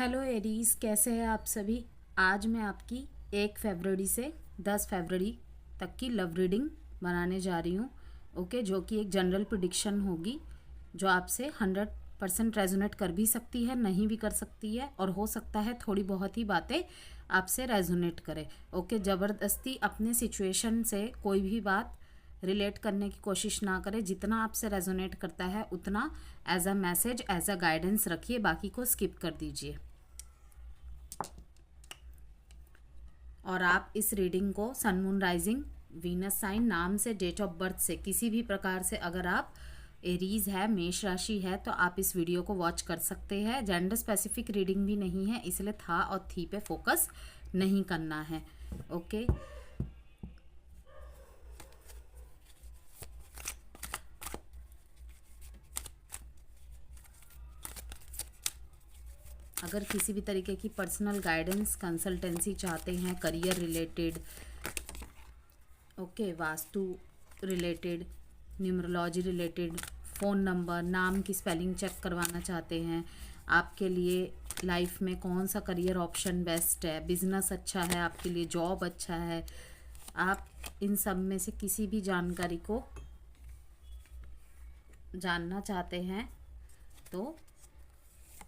Hello Aries, कैसे हैं आप सभी। आज मैं आपकी 1 फरवरी से 10 फरवरी तक की लव रीडिंग बनाने जा रही हूँ। ओके, जो कि एक जनरल प्रिडिक्शन होगी जो आपसे 100% रेजोनेट कर भी सकती है, नहीं भी कर सकती है, और हो सकता है थोड़ी बहुत ही बातें आपसे रेजोनेट करे। ओके, ज़बरदस्ती अपने सिचुएशन से कोई भी बात रिलेट करने की कोशिश ना करें। जितना आपसे रेजोनेट करता है उतना as a message, as a guidance रखिए, बाकी को स्किप कर दीजिए। और आप इस रीडिंग को sun moon rising Venus sign नाम से, डेट ऑफ बर्थ से, किसी भी प्रकार से अगर आप एरीज है, मेष राशि है, तो आप इस वीडियो को वॉच कर सकते हैं। जेंडर स्पेसिफिक रीडिंग भी नहीं है, इसलिए था और थी पे फोकस नहीं करना है। ओके, अगर किसी भी तरीके की पर्सनल गाइडेंस, कंसल्टेंसी चाहते हैं, career related, okay, vastu related, numerology related, phone number, नाम की स्पेलिंग चेक करवाना चाहते हैं, आपके लिए लाइफ में कौन सा करियर ऑप्शन बेस्ट है, बिजनेस अच्छा है आपके लिए, जॉब अच्छा है, आप इन सब में से किसी भी जानकारी को जानना चाहते हैं तो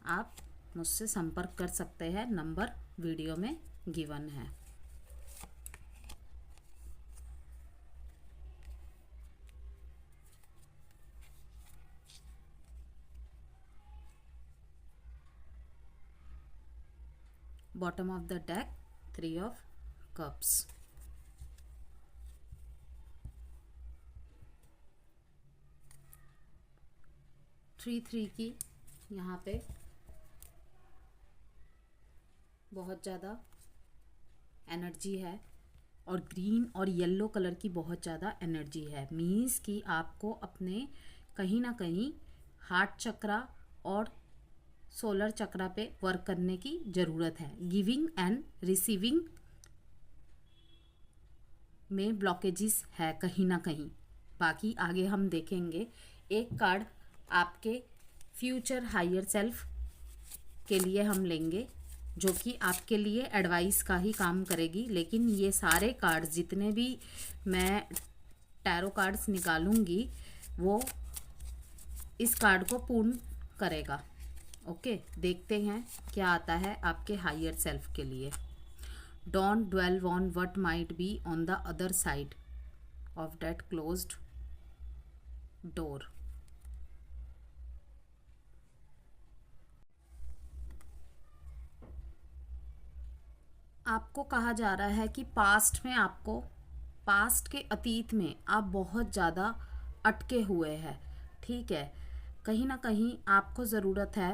आप मुझसे संपर्क कर सकते हैं। नंबर वीडियो में गिवन है। Bottom of the deck 3 of cups. Three की यहाँ पे बहुत ज़्यादा एनर्जी है और ग्रीन और येलो कलर की बहुत ज़्यादा एनर्जी है। मीन्स कि आपको अपने कहीं ना कहीं हार्ट चक्रा और सोलर चक्रा पे वर्क करने की ज़रूरत है। गिविंग एंड रिसीविंग में ब्लॉकेजेस है कहीं ना कहीं, बाकी आगे हम देखेंगे। एक कार्ड आपके फ्यूचर हायर सेल्फ के लिए हम लेंगे, जो कि आपके लिए एडवाइस का ही काम करेगी। लेकिन ये सारे कार्ड्स जितने भी मैं टैरो कार्ड्स निकालूंगी वो इस कार्ड को पूर्ण करेगा। ओके, देखते हैं क्या आता है आपके हायर सेल्फ के लिए। Don't dwell on what might be on the other side of that closed door. आपको कहा जा रहा है कि पास्ट में आपको, पास्ट के अतीत में आप बहुत ज़्यादा अटके हुए हैं। ठीक है, कहीं ना कहीं आपको ज़रूरत है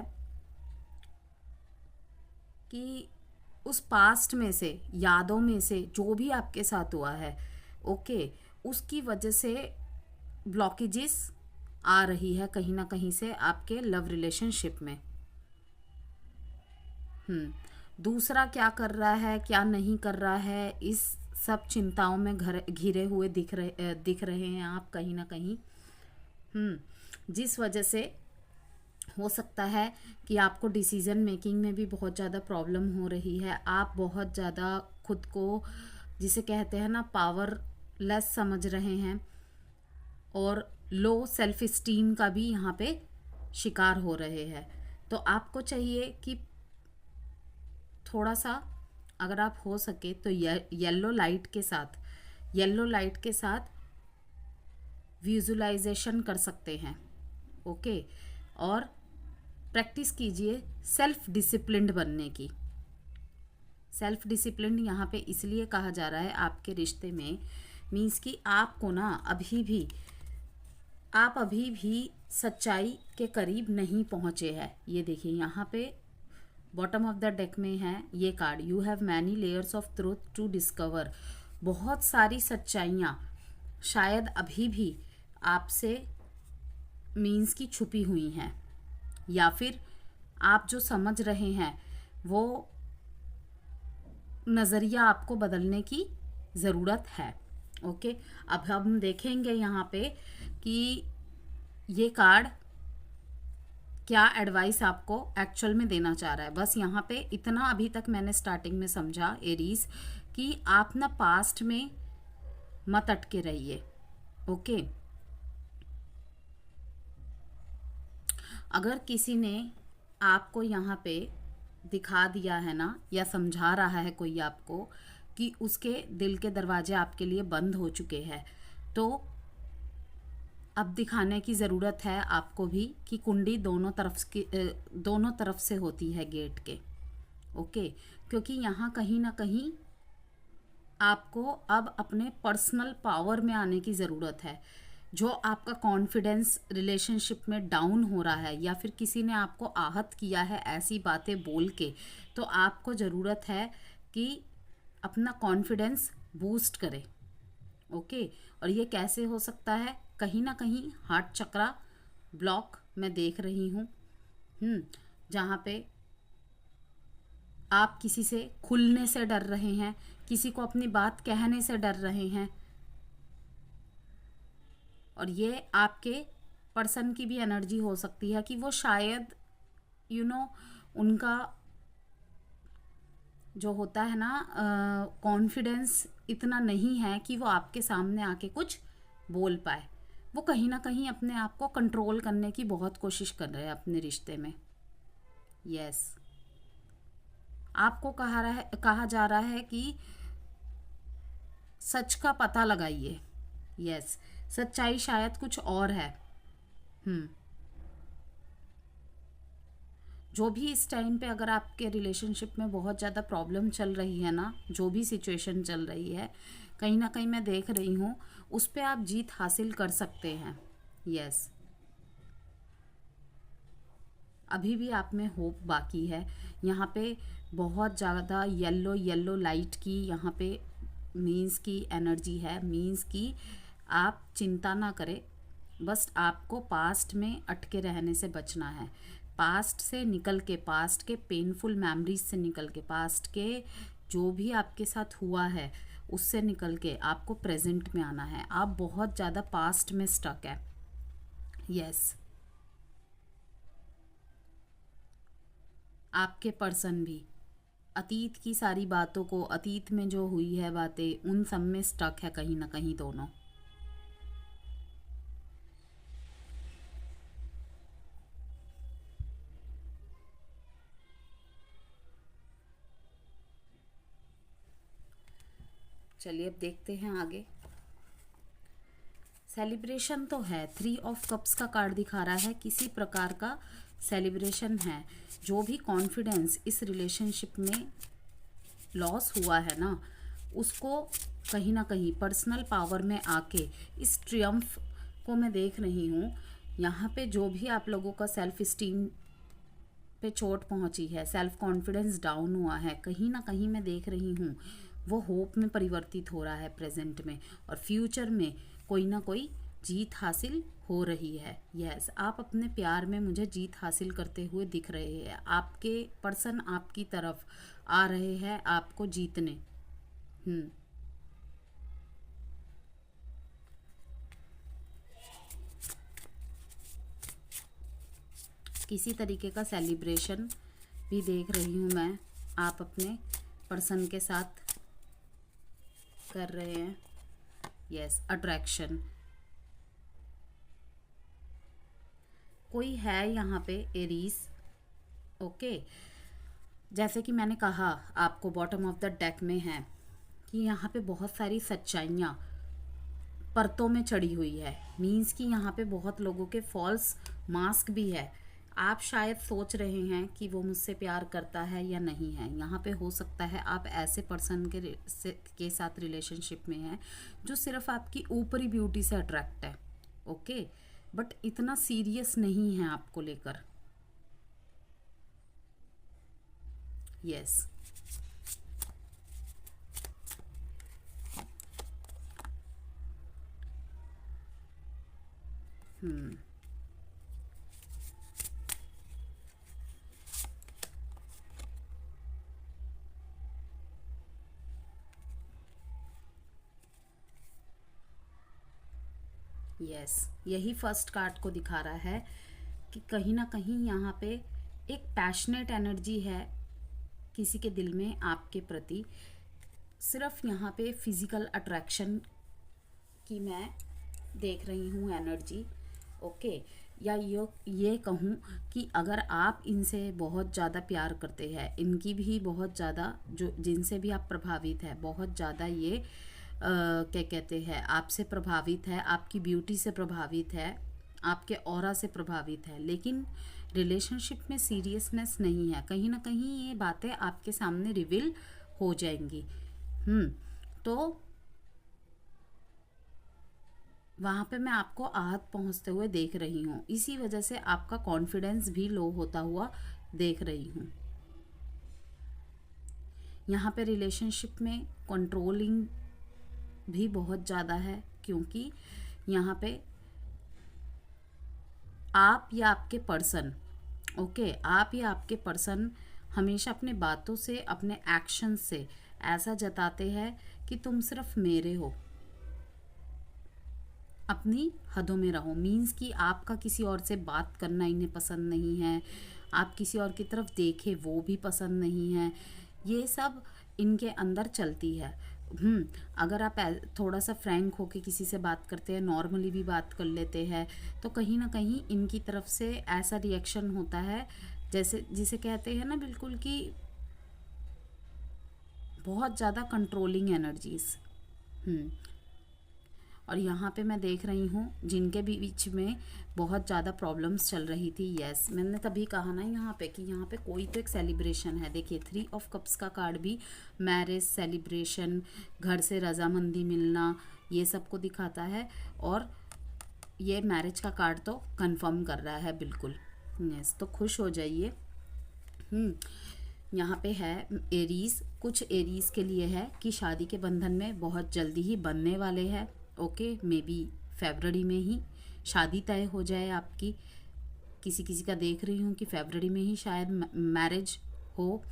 कि उस पास्ट में से, यादों में से, जो भी आपके साथ हुआ है, ओके, उसकी वजह से ब्लॉकेजेस आ रही है कहीं ना कहीं से आपके लव रिलेशनशिप में। दूसरा क्या कर रहा है, क्या नहीं कर रहा है, इस सब चिंताओं में घिरे हुए दिख रहे हैं आप कहीं ना कहीं। जिस वजह से हो सकता है कि आपको डिसीजन मेकिंग में भी बहुत ज़्यादा प्रॉब्लम हो रही है। आप बहुत ज़्यादा खुद को, जिसे कहते हैं ना, पावरलेस समझ रहे हैं और लो सेल्फ इस्टीम का भी यहाँ पे शिकार हो रहे हैं। तो आपको चाहिए कि थोड़ा सा, अगर आप हो सके तो येलो लाइट के साथ, येलो लाइट के साथ विजुलाइजेशन कर सकते हैं। ओके, और प्रैक्टिस कीजिए सेल्फ डिसिप्लिन्ड बनने की। सेल्फ डिसिप्लिन यहाँ पे इसलिए कहा जा रहा है आपके रिश्ते में, मीन्स कि आपको ना आप अभी भी सच्चाई के करीब नहीं पहुँचे हैं। ये देखिए यहाँ पे बॉटम ऑफ द डेक में है ये card, you have many layers of truth to discover. बहुत सारी सच्चाइयाँ शायद अभी भी आपसे मीन्स की छुपी हुई हैं, या फिर आप जो समझ रहे हैं वो नज़रिया आपको बदलने की ज़रूरत है। ओके, अब हम देखेंगे यहाँ पे कि ये कार्ड क्या एडवाइस आपको एक्चुअल में देना चाह रहा है। बस यहाँ पे इतना अभी तक मैंने स्टार्टिंग में समझा एरीज, कि आप ना पास्ट में मत अटके रहिए। ओके, अगर किसी ने आपको यहाँ पे दिखा दिया है ना, या समझा रहा है कोई आपको कि उसके दिल के दरवाजे आपके लिए बंद हो चुके हैं, तो अब दिखाने की ज़रूरत है आपको भी कि कुंडी दोनों तरफ से होती है गेट के। ओके, क्योंकि यहाँ कहीं ना कहीं आपको अब अपने पर्सनल पावर में आने की ज़रूरत है। जो आपका कॉन्फिडेंस रिलेशनशिप में डाउन हो रहा है, या फिर किसी ने आपको आहत किया है ऐसी बातें बोल के, तो आपको ज़रूरत है कि अपना कॉन्फिडेंस बूस्ट करें। ओके, और ये कैसे हो सकता है? कहीं ना कहीं हार्ट चक्रा ब्लॉक मैं देख रही हूँ, जहाँ पे आप किसी से खुलने से डर रहे हैं, किसी को अपनी बात कहने से डर रहे हैं, और ये आपके पर्सन की भी एनर्जी हो सकती है कि वो शायद उनका जो होता है ना कॉन्फिडेंस इतना नहीं है कि वो आपके सामने आके कुछ बोल पाए। वो कहीं ना कहीं अपने आप को कंट्रोल करने की बहुत कोशिश कर रहे हैं अपने रिश्ते में। यस, आपको कहा जा रहा है कि सच का पता लगाइए। यस, सच्चाई शायद कुछ और है। जो भी इस टाइम पे अगर आपके रिलेशनशिप में बहुत ज़्यादा प्रॉब्लम चल रही है ना, जो भी सिचुएशन चल रही है, कहीं ना कहीं मैं देख रही हूँ उस पे आप जीत हासिल कर सकते हैं। यस, अभी भी आप में होप बाकी है। यहाँ पे बहुत ज़्यादा येलो येलो लाइट की यहाँ पे मीन्स की एनर्जी है। मीन्स की आप चिंता ना करें, बस आपको पास्ट में अटके रहने से बचना है। पास्ट से निकल के, पास्ट के पेनफुल मेमोरीज से निकल के, पास्ट के जो भी आपके साथ हुआ है उससे निकल के आपको प्रेजेंट में आना है। आप बहुत ज़्यादा पास्ट में स्टक है। यस, आपके पर्सन भी अतीत की सारी बातों को, अतीत में जो हुई है बातें, उन सब में स्टक है कहीं ना कहीं दोनों। चलिए अब देखते हैं आगे। सेलिब्रेशन तो है, 3 ऑफ कप्स का कार्ड दिखा रहा है, किसी प्रकार का सेलिब्रेशन है। जो भी कॉन्फिडेंस इस रिलेशनशिप में लॉस हुआ है ना, उसको कहीं ना कहीं पर्सनल पावर में आके इस ट्रियम्फ को मैं देख रही हूँ। यहाँ पे जो भी आप लोगों का सेल्फ इस्टीम पे चोट पहुँची है, सेल्फ कॉन्फिडेंस डाउन हुआ है, कहीं ना कहीं मैं देख रही हूँ वो होप में परिवर्तित हो रहा है प्रेजेंट में, और फ्यूचर में कोई ना कोई जीत हासिल हो रही है। यस, आप अपने प्यार में मुझे जीत हासिल करते हुए दिख रहे हैं। आपके पर्सन आपकी तरफ आ रहे हैं आपको जीतने। किसी तरीके का सेलिब्रेशन भी देख रही हूँ मैं, आप अपने पर्सन के साथ कर रहे हैं। यस, अट्रैक्शन कोई है यहाँ पे एरीज। ओके, जैसे कि मैंने कहा आपको बॉटम ऑफ द डेक में है कि यहाँ पे बहुत सारी सच्चाइयाँ परतों में चढ़ी हुई है। मीन्स कि यहाँ पे बहुत लोगों के फॉल्स मास्क भी है। आप शायद सोच रहे हैं कि वो मुझसे प्यार करता है या नहीं है। यहाँ पे हो सकता है आप ऐसे पर्सन के साथ रिलेशनशिप में हैं जो सिर्फ आपकी ऊपरी ब्यूटी से अट्रैक्ट है। ओके, बट इतना सीरियस नहीं है आपको लेकर। यस, यस, यही फर्स्ट कार्ड को दिखा रहा है कि कहीं ना कहीं यहाँ पे एक पैशनेट एनर्जी है किसी के दिल में आपके प्रति। सिर्फ यहाँ पे फिज़िकल अट्रैक्शन की मैं देख रही हूँ एनर्जी। ओके, या ये कहूँ कि अगर आप इनसे बहुत ज़्यादा प्यार करते हैं, इनकी भी बहुत ज़्यादा, जो जिनसे भी आप प्रभावित है, बहुत ज़्यादा ये क्या कहते हैं, आपसे प्रभावित है, आपकी ब्यूटी से प्रभावित है, आपके ऑरा से प्रभावित है, लेकिन रिलेशनशिप में सीरियसनेस नहीं है, कहीं ना कहीं ये बातें आपके सामने रिवील हो जाएंगी। तो वहाँ पे मैं आपको आहत पहुँचते हुए देख रही हूँ, इसी वजह से आपका कॉन्फिडेंस भी लो होता हुआ देख रही हूँ। यहाँ पे रिलेशनशिप में कंट्रोलिंग भी बहुत ज़्यादा है, क्योंकि यहाँ पे आप या आपके पर्सन, ओके, आप या आपके पर्सन हमेशा अपने बातों से, अपने एक्शन से ऐसा जताते हैं कि तुम सिर्फ मेरे हो, अपनी हदों में रहो। मीन्स कि आपका किसी और से बात करना इन्हें पसंद नहीं है, आप किसी और की तरफ देखें वो भी पसंद नहीं है, ये सब इनके अंदर चलती है। अगर आप थोड़ा सा फ्रैंक होके किसी से बात करते हैं, नॉर्मली भी बात कर लेते हैं, तो कहीं ना कहीं इनकी तरफ से ऐसा रिएक्शन होता है जैसे, जिसे कहते हैं ना बिल्कुल कि बहुत ज़्यादा कंट्रोलिंग एनर्जीज। और यहाँ पे मैं देख रही हूँ जिनके भी बीच में बहुत ज़्यादा प्रॉब्लम्स चल रही थी। यस, मैंने तभी कहा ना यहाँ पे कि यहाँ पे कोई तो एक सेलिब्रेशन है। देखिए 3 ऑफ कप्स का कार्ड भी मैरिज, सेलिब्रेशन, घर से रजामंदी मिलना, ये सब को दिखाता है। और ये मैरिज का कार्ड तो कंफर्म कर रहा है बिल्कुल। यस, तो खुश हो जाइए। यहाँ पे है एरीज, कुछ एरीज के लिए है कि शादी के बंधन में बहुत जल्दी ही बनने वाले हैं। ओके, मे बी फरवरी में ही शादी तय हो जाए आपकी। किसी किसी का देख रही हूँ कि फरवरी में ही शायद मैरिज हो।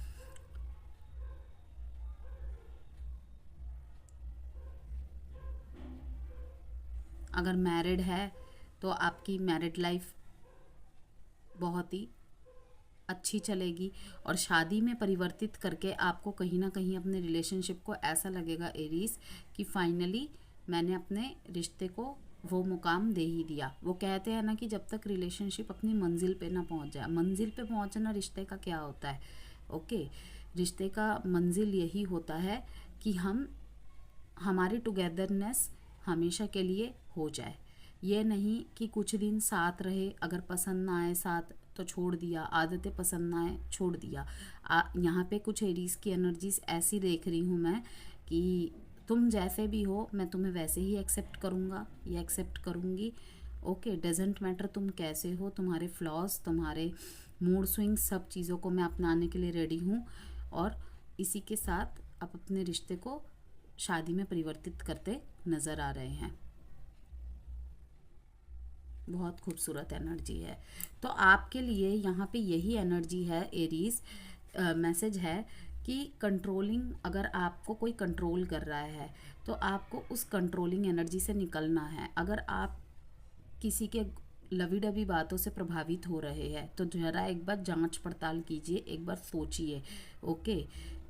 अगर मैरिड है तो आपकी मैरिड लाइफ बहुत ही अच्छी चलेगी, और शादी में परिवर्तित करके आपको कहीं ना कहीं अपने रिलेशनशिप को ऐसा लगेगा एरीज कि फाइनली मैंने अपने रिश्ते को वो मुकाम दे ही दिया। वो कहते हैं ना कि जब तक रिलेशनशिप अपनी मंजिल पे ना पहुंच जाए, मंजिल पे पहुंचना रिश्ते का क्या होता है? ओके, रिश्ते का मंजिल यही होता है कि हमारी टुगेदरनेस हमेशा के लिए हो जाए। ये नहीं कि कुछ दिन साथ रहे, अगर पसंद ना आए साथ तो छोड़ दिया, आदतें पसंद ना आए छोड़ दिया। यहाँ पे कुछ एरीज की एनर्जीज ऐसी देख रही हूँ मैं कि तुम जैसे भी हो मैं तुम्हें वैसे ही एक्सेप्ट करूँगा या एक्सेप्ट करूँगी। ओके, डजेंट मैटर तुम कैसे हो, तुम्हारे फ्लॉज, तुम्हारे मूड स्विंग्स, सब चीज़ों को मैं अपनाने के लिए रेडी हूँ। और इसी के साथ आप अपने रिश्ते को शादी में परिवर्तित करते नज़र आ रहे हैं। बहुत खूबसूरत एनर्जी है। तो आपके लिए यहाँ पे यही एनर्जी है एरीज। मैसेज है कि कंट्रोलिंग, अगर आपको कोई कंट्रोल कर रहा है तो आपको उस कंट्रोलिंग एनर्जी से निकलना है। अगर आप किसी के लवी डबी बातों से प्रभावित हो रहे हैं तो ज़रा एक बार जांच पड़ताल कीजिए, एक बार सोचिए। ओके,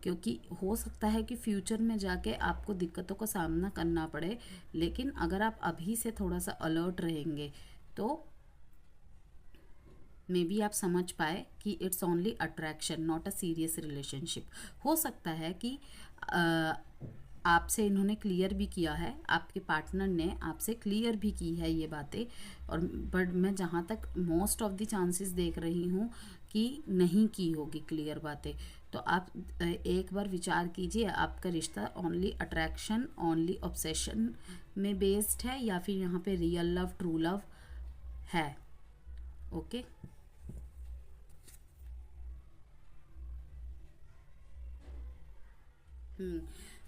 क्योंकि हो सकता है कि फ्यूचर में जाके आपको दिक्कतों का सामना करना पड़े, लेकिन अगर आप अभी से थोड़ा सा अलर्ट रहेंगे तो मे बी आप समझ पाए कि it's only attraction, not a serious relationship. हो सकता है कि आपसे इन्होंने क्लियर भी किया है, आपके पार्टनर ने आपसे क्लियर भी की है ये बातें, और बट मैं जहाँ तक मोस्ट ऑफ द चांसेस देख रही हूँ कि नहीं की होगी क्लियर बातें। तो आप एक बार विचार कीजिए, आपका रिश्ता ओनली अट्रैक्शन, ओनली ऑब्सेशन में बेस्ड है या फिर यहाँ पे रियल लव, ट्रू लव है। ओके,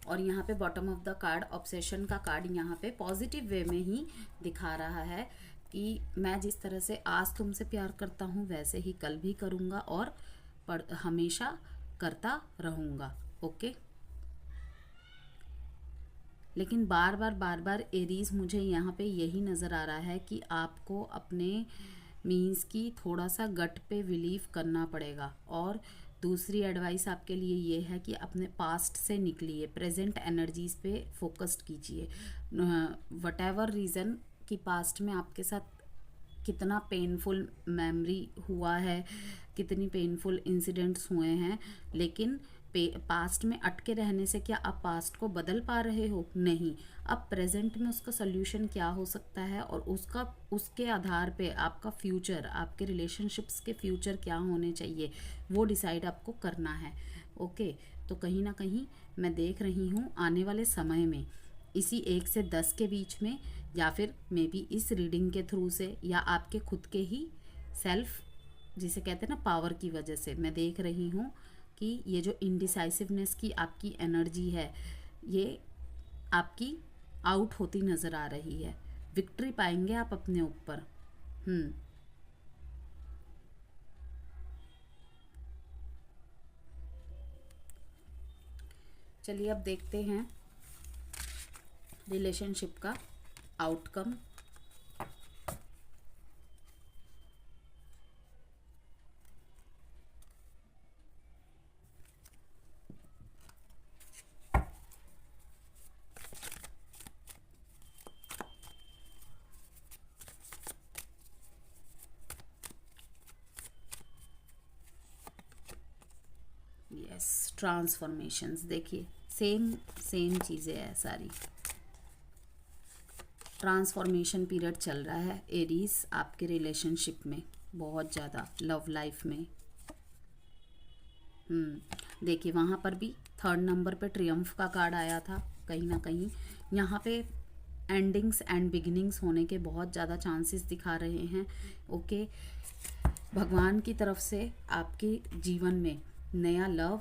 और यहाँ पे bottom of the card obsession का कार्ड यहाँ पे पॉजिटिव वे में ही दिखा रहा है कि मैं जिस तरह से आज तुमसे प्यार करता हूँ वैसे ही कल भी करूँगा और हमेशा करता रहूँगा। ओके, लेकिन बार बार एरीज मुझे यहाँ पे यही नज़र आ रहा है कि आपको अपने मीन्स कि थोड़ा सा गट पे बिलीव करना पड़ेगा। और दूसरी एडवाइस आपके लिए ये है कि अपने पास्ट से निकलिए, प्रेजेंट एनर्जीज पे फोकस्ड कीजिए। वट एवर रीज़न कि पास्ट में आपके साथ कितना पेनफुल मेमोरी हुआ है, कितनी पेनफुल इंसिडेंट्स हुए हैं, लेकिन पास्ट में अटके रहने से क्या आप पास्ट को बदल पा रहे हो? नहीं। अब प्रेजेंट में उसका सोल्यूशन क्या हो सकता है और उसके आधार पे आपका फ्यूचर, आपके रिलेशनशिप्स के फ्यूचर क्या होने चाहिए, वो डिसाइड आपको करना है। ओके, तो कहीं ना कहीं मैं देख रही हूँ आने वाले समय में इसी 1 से 10 के बीच में, या फिर मे बी इस रीडिंग के थ्रू से, या आपके खुद के ही सेल्फ, जिसे कहते हैं ना पावर की वजह से, मैं देख रही हूँ कि ये जो इनडिसाइसिवनेस की आपकी एनर्जी है, ये आपकी आउट होती नज़र आ रही है। विक्ट्री पाएंगे आप अपने ऊपर। चलिए अब देखते हैं रिलेशनशिप का आउटकम। यस, ट्रांसफॉर्मेशंस, देखिए सेम सेम चीज़ें हैं सारी। ट्रांसफॉर्मेशन पीरियड चल रहा है एरीज आपके रिलेशनशिप में, बहुत ज़्यादा लव लाइफ में। देखिए वहाँ पर भी 3rd नंबर पे ट्रियम्फ का कार्ड आया था। कहीं ना कहीं यहाँ पे एंडिंग्स एंड बिगिनिंग्स होने के बहुत ज़्यादा चांसेस दिखा रहे हैं। ओके, भगवान की तरफ से आपके जीवन में नया लव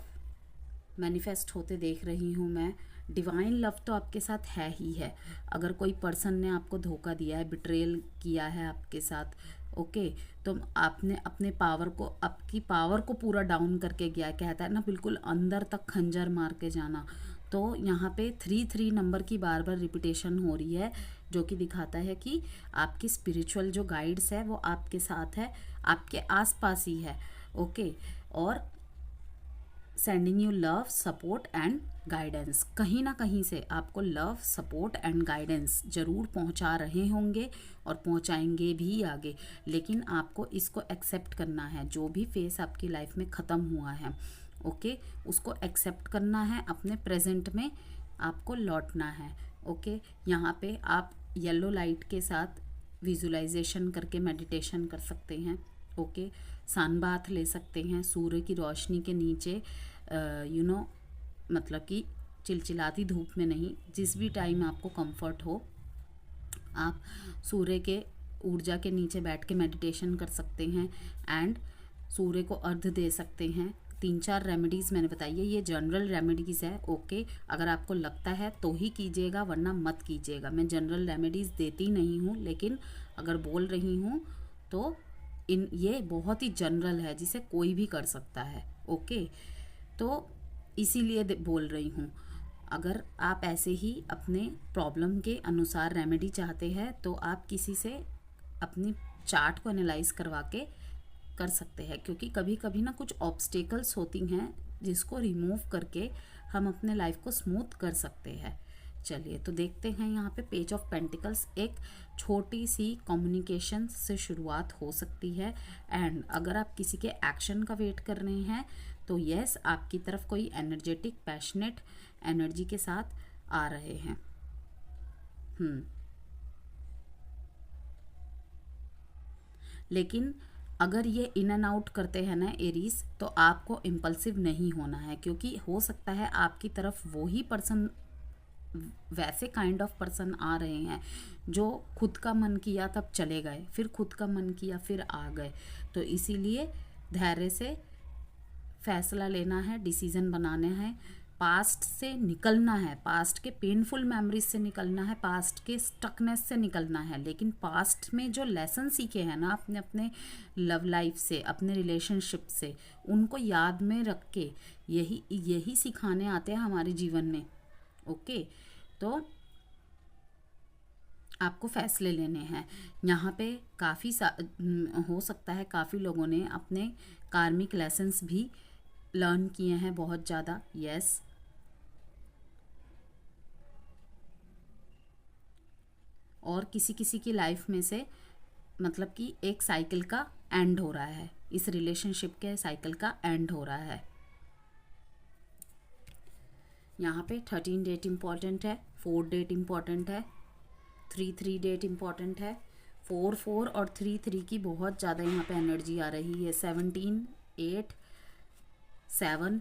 मैनिफेस्ट होते देख रही हूँ मैं। डिवाइन लव तो आपके साथ है ही है। अगर कोई पर्सन ने आपको धोखा दिया है, बिट्रेयल किया है आपके साथ, ओके, तो आपने अपने पावर को, आपकी पावर को पूरा डाउन करके गया, कहता है ना बिल्कुल अंदर तक खंजर मार के जाना। तो यहाँ पे 3 नंबर की बार बार रिपीटेशन हो रही है, जो कि दिखाता है कि आपकी स्पिरिचुअल जो गाइड्स है वो आपके साथ है, आपके आसपास ही है। ओके, और sending you love, support and guidance. कहीं ना कहीं से आपको लव, सपोर्ट एंड गाइडेंस ज़रूर पहुंचा रहे होंगे और पहुंचाएंगे भी आगे, लेकिन आपको इसको एक्सेप्ट करना है। जो भी फेस आपकी लाइफ में ख़त्म हुआ है, ओके, उसको एक्सेप्ट करना है, अपने प्रेजेंट में आपको लौटना है। ओके, यहाँ पे आप येलो लाइट के साथ विजुलाइजेशन करके मेडिटेशन कर सकते हैं। ओके, सन बाथ ले सकते हैं सूर्य की रोशनी के नीचे, मतलब कि चिलचिलाती धूप में नहीं, जिस भी टाइम आपको कंफर्ट हो आप सूर्य के ऊर्जा के नीचे बैठ के मेडिटेशन कर सकते हैं एंड सूर्य को अर्घ दे सकते हैं। 3-4 रेमेडीज़ मैंने बताई है, ये जनरल रेमेडीज़ है। ओके, अगर आपको लगता है तो ही कीजिएगा, वरना मत कीजिएगा। मैं जनरल रेमेडीज़ देती नहीं हूँ, लेकिन अगर बोल रही हूँ तो ये बहुत ही जनरल है, जिसे कोई भी कर सकता है। ओके, तो इसीलिए बोल रही हूँ। अगर आप ऐसे ही अपने प्रॉब्लम के अनुसार रेमेडी चाहते हैं तो आप किसी से अपनी चार्ट को एनालाइज करवा के कर सकते हैं, क्योंकि कभी कभी ना कुछ ऑब्स्टेकल्स होती हैं जिसको रिमूव करके हम अपने लाइफ को स्मूथ कर सकते हैं। चलिए तो देखते हैं यहाँ पे पेज ऑफ पेंटिकल्स। एक छोटी सी कम्युनिकेशन से शुरुआत हो सकती है, एंड अगर आप किसी के एक्शन का वेट कर रहे हैं तो यस, आपकी तरफ कोई एनर्जेटिक पैशनेट एनर्जी के साथ आ रहे हैं। लेकिन अगर ये इन एंड आउट करते हैं ना एरीज, तो आपको इम्पल्सिव नहीं होना है, क्योंकि हो सकता है आपकी तरफ वो ही पर्सन, वैसे काइंड ऑफ पर्सन आ रहे हैं जो खुद का मन किया तब चले गए, फिर खुद का मन किया फिर आ गए। तो इसीलिए धैर्य से फैसला लेना है, डिसीजन बनाने हैं, पास्ट से निकलना है, पास्ट के पेनफुल मेमोरीज से निकलना है, पास्ट के स्टकनेस से निकलना है। लेकिन पास्ट में जो लेसन सीखे हैं ना अपने अपने लव लाइफ से, अपने रिलेशनशिप से, उनको याद में रख के यही सिखाने आते हैं हमारे जीवन में। ओके, तो आपको फैसले लेने हैं। यहाँ पे काफ़ी हो सकता है काफ़ी लोगों ने अपने कार्मिक लेसन्स भी लर्न किए हैं बहुत ज़्यादा। यस, और किसी किसी की लाइफ में से मतलब कि एक साइकिल का एंड हो रहा है, इस रिलेशनशिप के साइकिल का एंड हो रहा है। यहाँ पे 13 डेट इम्पॉर्टेंट है, 4 डेट इम्पॉर्टेंट है, 3 डेट इम्पॉर्टेंट है। 4 और 3 की बहुत ज़्यादा यहाँ पे एनर्जी आ रही है। 17, 8, 7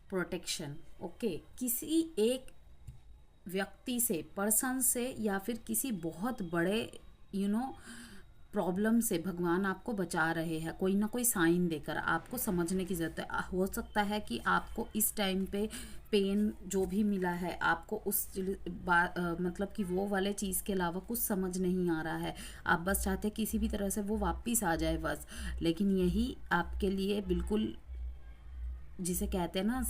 प्रोटेक्शन। ओके, किसी एक व्यक्ति से, पर्सन से, या फिर किसी बहुत बड़े प्रॉब्लम से भगवान आपको बचा रहे हैं, कोई ना कोई साइन देकर। आपको समझने की ज़रूरत है। हो सकता है कि आपको इस टाइम पे पेन जो भी मिला है, आपको उस मतलब कि वो वाले चीज़ के अलावा कुछ समझ नहीं आ रहा है। आप बस चाहते हैं किसी भी तरह से वो वापस आ जाए बस। लेकिन यही आपके लिए बिल्कुल, जिसे कहते हैं ना,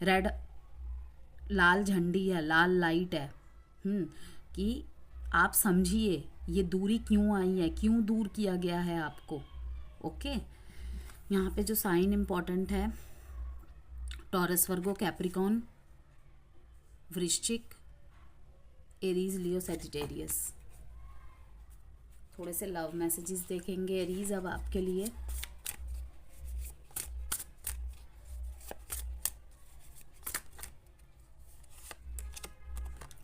रेड लाल झंडी है, लाल लाइट है, कि आप समझिए ये दूरी क्यों आई है, क्यों दूर किया गया है आपको। ओके, यहाँ पे जो साइन इम्पॉर्टेंट है, टॉरस, वर्गो, कैप्रिकॉन, वृश्चिक, एरीज, लियो, सैजिटेरियस। थोड़े से लव मैसेजेस देखेंगे एरीज अब आपके लिए।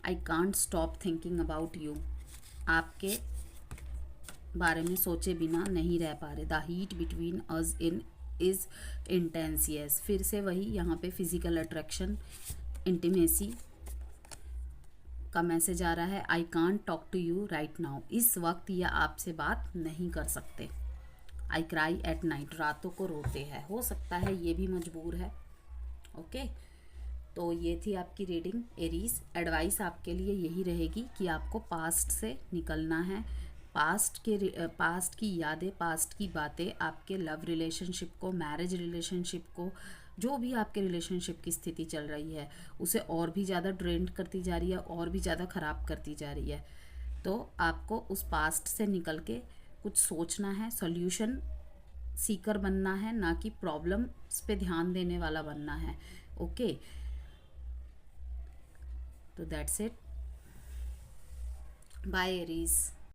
I can't stop thinking about you. आपके बारे में सोचे बिना नहीं रह पा रहे। The heat between us in is intense. Yes, फिर से वही यहाँ पे फिजिकल अट्रैक्शन, इंटीमेसी का मैसेज आ रहा है। I can't talk to you right now. इस वक्त यह आपसे बात नहीं कर सकते। I cry at night. रातों को रोते हैं। हो सकता है ये भी मजबूर है। ओके, तो ये थी आपकी रीडिंग एरीज। एडवाइस आपके लिए यही रहेगी कि आपको पास्ट से निकलना है। पास्ट की यादें, पास्ट की बातें आपके लव रिलेशनशिप को, मैरिज रिलेशनशिप को, जो भी आपके रिलेशनशिप की स्थिति चल रही है उसे और भी ज़्यादा ड्रेन करती जा रही है, और भी ज़्यादा ख़राब करती जा रही है। तो आपको उस पास्ट से निकल के कुछ सोचना है, सॉल्यूशन सीकर बनना है, ना कि प्रॉब्लम्स पे ध्यान देने वाला बनना है। ओके, तो दैट्स इट। Bye Aries.